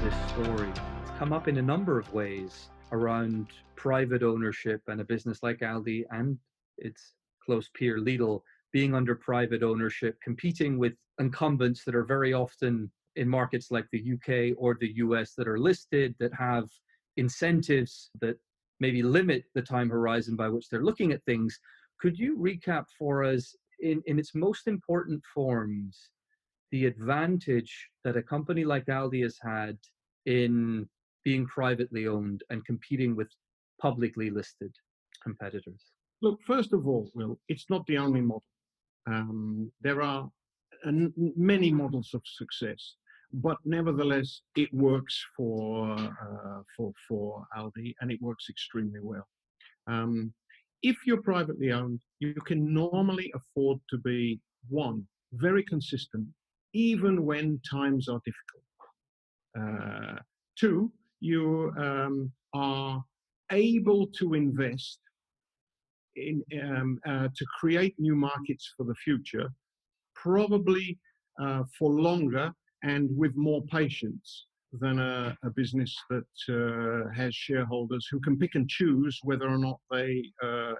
this story. It's come up in a number of ways around private ownership, and a business like Aldi and its close peer Lidl being under private ownership, competing with incumbents that are very often in markets like the UK or the US that are listed, that have incentives that maybe limit the time horizon by which they're looking at things. Could you recap for us in its most important forms the advantage that a company like Aldi has had in being privately owned and competing with publicly listed competitors? Look, first of all, Will, it's not the only model. There are many models of success, but nevertheless, it works for Aldi, and it works extremely well. If you're privately owned, you can normally afford to be, one, very consistent, even when times are difficult. Two, you are able to invest in to create new markets for the future, probably for longer and with more patience than a business that has shareholders who can pick and choose whether or not they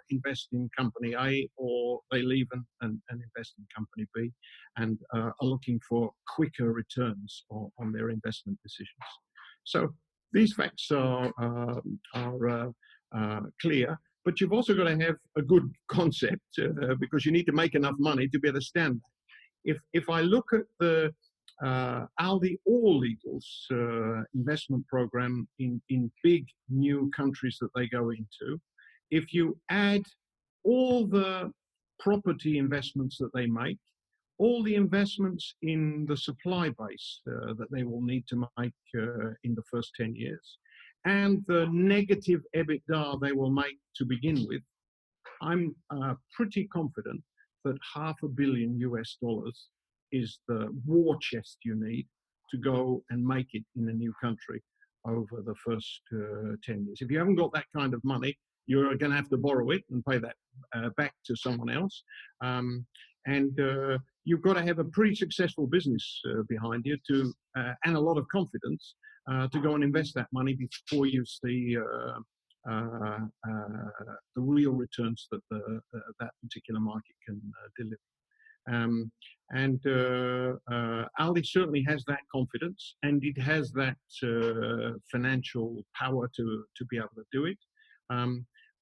invest in company A or they leave and invest in company B, and are looking for quicker returns on their investment decisions. So these facts are clear. But you've also got to have a good concept because you need to make enough money to be able to stand that. If I look at the Aldi or Lidl's investment program in big new countries that they go into, if you add all the property investments that they make, all the investments in the supply base that they will need to make in the first 10 years, and the negative EBITDA they will make to begin with, I'm pretty confident that $500 million US is the war chest you need to go and make it in a new country over the first 10 years. If you haven't got that kind of money, you're going to have to borrow it and pay that back to someone else. And you've got to have a pretty successful business behind you and a lot of confidence to go and invest that money before you see the real returns that that particular market can deliver. Aldi certainly has that confidence, and it has that financial power to be able to do it.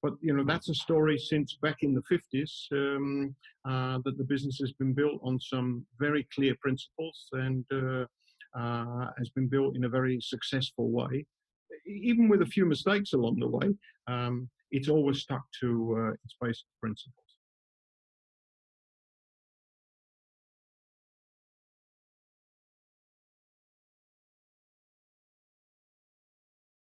But that's a story since back in the 50s that the business has been built on some very clear principles and has been built in a very successful way. Even with a few mistakes along the way, it's always stuck to its basic principles.